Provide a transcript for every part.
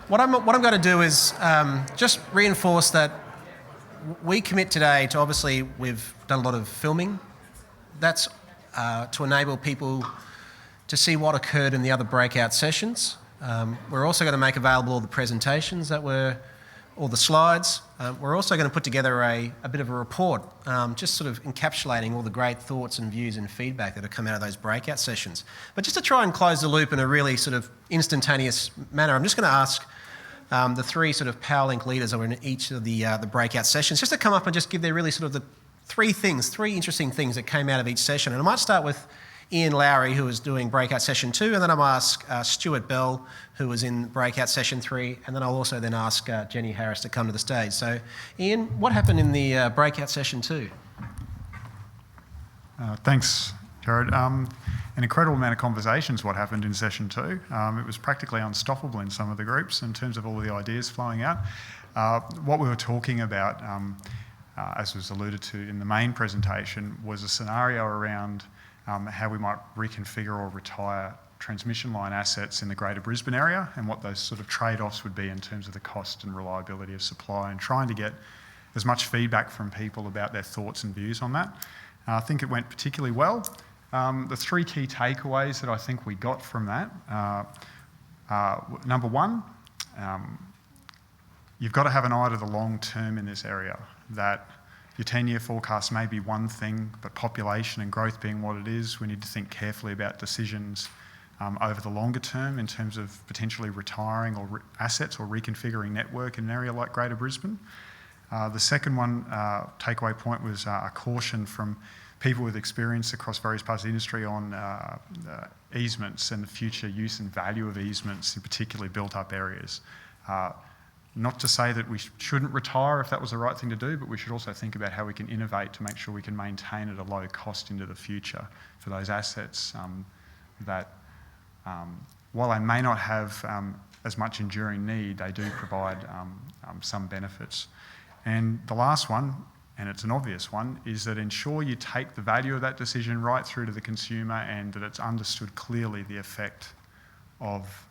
What I'm going to do is just reinforce that we commit today to, obviously, we've done a lot of filming. That's to enable people to see what occurred in the other breakout sessions. We're also going to make available all the presentations all the slides. We're also going to put together a bit of a report, just sort of encapsulating all the great thoughts and views and feedback that have come out of those breakout sessions. But just to try and close the loop in a really sort of instantaneous manner, I'm just going to ask the three sort of PowerLink leaders that were in each of the breakout sessions just to come up and just give their really sort of the three interesting things that came out of each session. And I might start with Ian Lowry, who was doing breakout session 2, and then I'll ask Stuart Bell, who was in breakout session 3, and then I'll also then ask Jenny Harris to come to the stage. So, Ian, what happened in the breakout session 2? Thanks, Jared. An incredible amount of conversations what happened in session 2. It was practically unstoppable in some of the groups in terms of all the ideas flowing out. What we were talking about, as was alluded to in the main presentation, was a scenario around how we might reconfigure or retire transmission line assets in the Greater Brisbane area and what those sort of trade-offs would be in terms of the cost and reliability of supply, and trying to get as much feedback from people about their thoughts and views on that. I think it went particularly well. The three key takeaways that I think we got from that, number one, you've got to have an eye to the long term in this area, that your 10-year forecast may be one thing, but population and growth being what it is, we need to think carefully about decisions over the longer term in terms of potentially retiring assets or reconfiguring network in an area like Greater Brisbane. The second one, takeaway point, was a caution from people with experience across various parts of the industry on easements and the future use and value of easements in particularly built-up areas. Not to say that we shouldn't retire if that was the right thing to do, but we should also think about how we can innovate to make sure we can maintain at a low cost into the future for those assets that, while they may not have as much enduring need, they do provide some benefits. And the last one, and it's an obvious one, is that ensure you take the value of that decision right through to the consumer and that it's understood clearly the effect of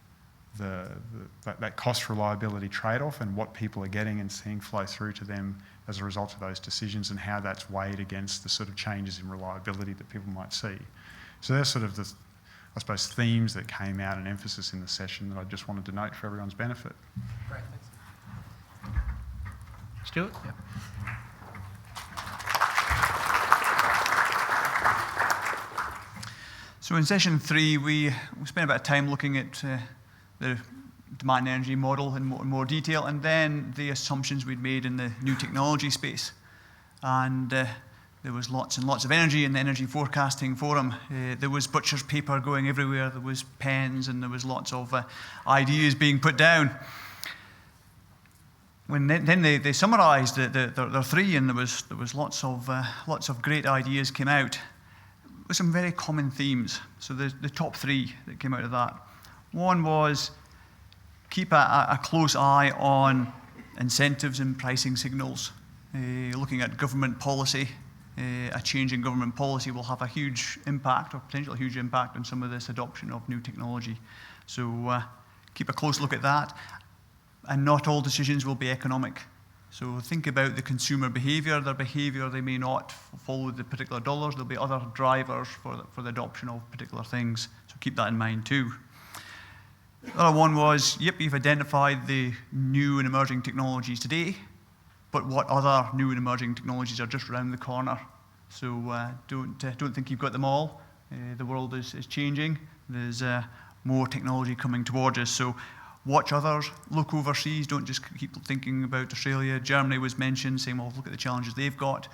that cost reliability trade-off and what people are getting and seeing flow through to them as a result of those decisions, and how that's weighed against the sort of changes in reliability that people might see. So there's sort of the, I suppose, themes that came out and emphasis in the session that I just wanted to note for everyone's benefit. Great, thanks. Stuart? Yep. So in session 3, we spent a bit of time looking at the demand energy model in more detail, and then the assumptions we'd made in the new technology space. And there was lots and lots of energy in the energy forecasting forum. There was butcher's paper going everywhere, there was pens, and there was lots of ideas being put down. Then they summarised their 3, and there was lots of great ideas came out with some very common themes. So the top 3 that came out of that. One was keep a close eye on incentives and pricing signals. Looking at government policy, a change in government policy will have a huge impact, or potentially a huge impact, on some of this adoption of new technology. So keep a close look at that. And not all decisions will be economic. So think about the consumer behaviour. Their behaviour, they may not follow the particular dollars. There'll be other drivers for the adoption of particular things. So keep that in mind too. The other one was, yep, you've identified the new and emerging technologies today, but what other new and emerging technologies are just around the corner? So don't think you've got them all. The world is changing. There's more technology coming towards us. So watch others, look overseas, don't just keep thinking about Australia. Germany was mentioned, saying, well, look at the challenges they've got.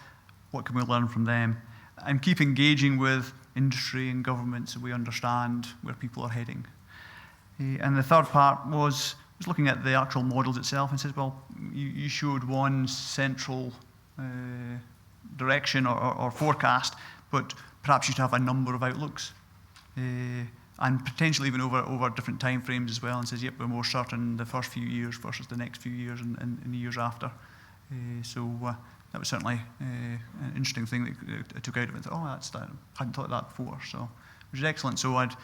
What can we learn from them? And keep engaging with industry and government so we understand where people are heading. And the third part was looking at the actual models itself and says, well, you showed one central direction or forecast, but perhaps you should have a number of outlooks. And potentially even over different time frames as well, and says, yep, we're more certain the first few years versus the next few years and the years after. So that was certainly an interesting thing that I took out of it. Oh, I hadn't thought of that before, so which is excellent. So I'd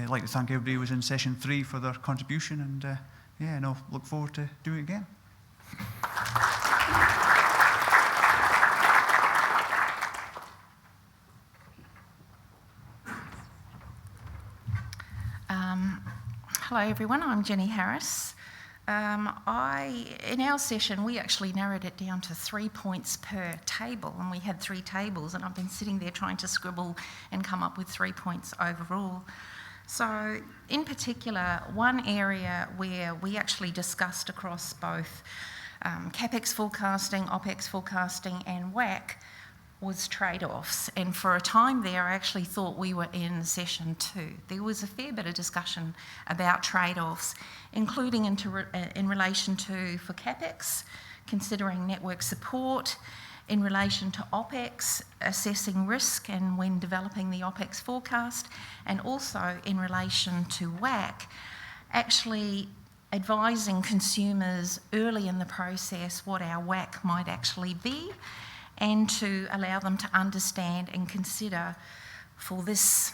like to thank everybody who was in session 3 for their contribution, and yeah, and I'll look forward to doing it again. Hello everyone, I'm Jenny Harris. In our session, we actually narrowed it down to 3 points per table, and we had 3 tables, and I've been sitting there trying to scribble and come up with 3 points overall. So, in particular, one area where we actually discussed across both CapEx forecasting, OpEx forecasting, and WACC was trade-offs, and for a time there I actually thought we were in session 2. There was a fair bit of discussion about trade-offs, including in relation to, for CapEx, considering network support, in relation to OpEx, assessing risk and when developing the OpEx forecast, and also in relation to WACC, actually advising consumers early in the process what our WACC might actually be, and to allow them to understand and consider for this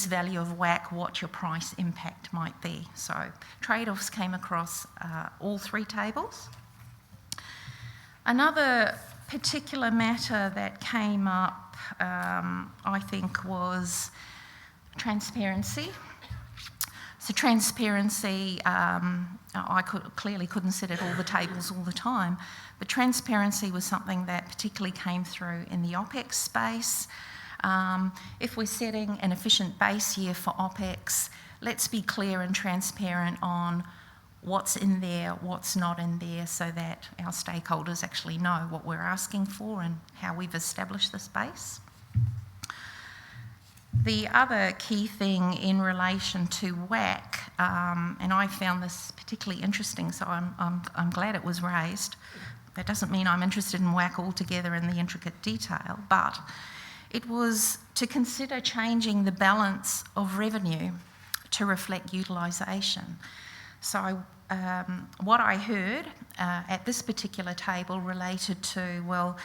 value of WACC what your price impact might be. So trade-offs came across all 3 tables. Another particular matter that came up, I think, was transparency. So transparency, I clearly couldn't sit at all the tables all the time, but transparency was something that particularly came through in the OpEx space. If we're setting an efficient base year for OpEx, let's be clear and transparent on what's in there, what's not in there, so that our stakeholders actually know what we're asking for and how we've established this base. The other key thing in relation to WACC, and I found this particularly interesting, so I'm glad it was raised. That doesn't mean I'm interested in WACC altogether in the intricate detail, but it was to consider changing the balance of revenue to reflect utilisation. So what I heard at this particular table related to, well,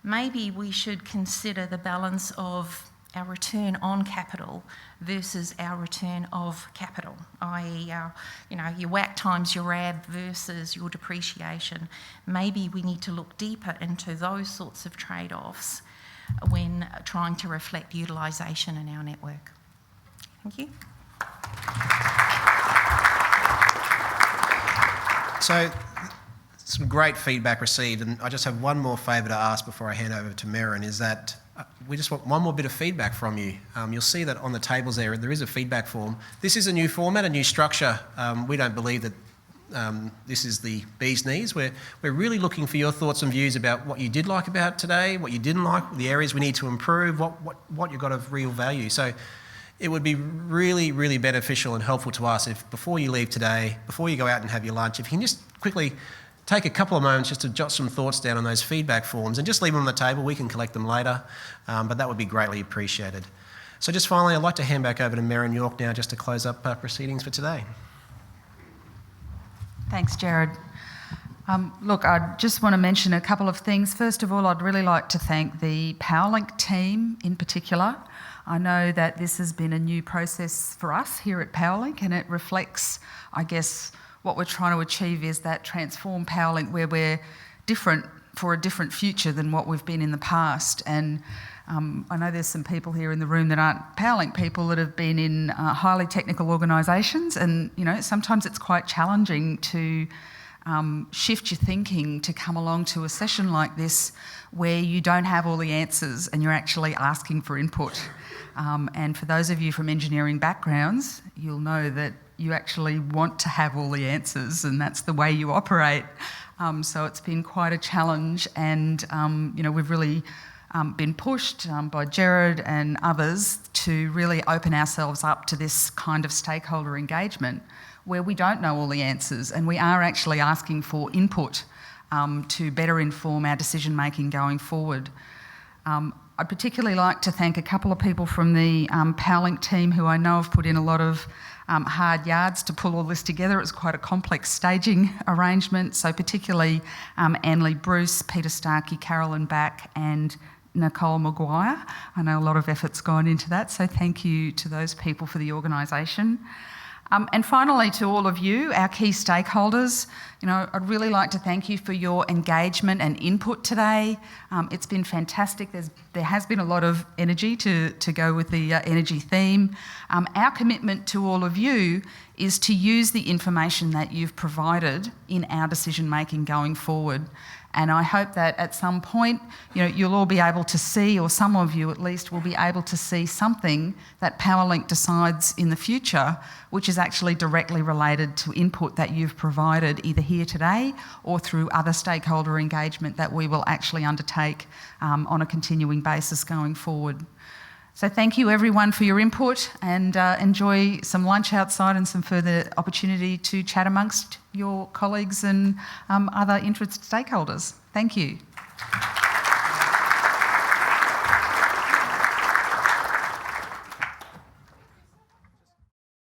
maybe we should consider the balance of our return on capital versus our return of capital, i.e. your WACC times your RAB versus your depreciation. Maybe we need to look deeper into those sorts of trade-offs when trying to reflect utilisation in our network. Thank you. So, some great feedback received, and I just have one more favour to ask before I hand over to Merrin, is that we just want one more bit of feedback from you. You'll see that on the tables there is a feedback form. This is a new format, a new structure. We don't believe that this is the bee's knees. We're really looking for your thoughts and views about what you did like about today, what you didn't like, the areas we need to improve, what you've got of real value. So it would be really, really beneficial and helpful to us if before you leave today, before you go out and have your lunch, if you can just quickly take a couple of moments just to jot some thoughts down on those feedback forms and just leave them on the table. We can collect them later, but that would be greatly appreciated. So just finally, I'd like to hand back over to Merrin York now just to close up proceedings for today. Thanks, Jared. Look, I just want to mention a couple of things. First of all, I'd really like to thank the PowerLink team in particular. I know that this has been a new process for us here at PowerLink, and it reflects, I guess, what we're trying to achieve is that transform PowerLink where we're different for a different future than what we've been in the past. And I know there's some people here in the room that aren't PowerLink people that have been in highly technical organisations, and sometimes it's quite challenging to shift your thinking to come along to a session like this where you don't have all the answers and you're actually asking for input. And for those of you from engineering backgrounds, you'll know that you actually want to have all the answers, and that's the way you operate. So it's been quite a challenge, and we've really been pushed by Jared and others to really open ourselves up to this kind of stakeholder engagement where we don't know all the answers, and we are actually asking for input to better inform our decision making going forward. I'd particularly like to thank a couple of people from the PowerLink team who I know have put in a lot of hard yards to pull all this together. It was quite a complex staging arrangement, so particularly Anne-Lee Bruce, Peter Starkey, Carolyn Back and Nicole Maguire. I know a lot of effort's gone into that, so thank you to those people for the organisation. And finally, to all of you, our key stakeholders, I'd really like to thank you for your engagement and input today. It's been fantastic. There has been a lot of energy to go with the energy theme. Our commitment to all of you is to use the information that you've provided in our decision making going forward. And I hope that at some point, you'll all be able to see, or some of you at least will be able to see something that PowerLink decides in the future, which is actually directly related to input that you've provided either here today or through other stakeholder engagement that we will actually undertake on a continuing basis going forward. So thank you everyone for your input, and enjoy some lunch outside and some further opportunity to chat amongst your colleagues and other interested stakeholders. Thank you.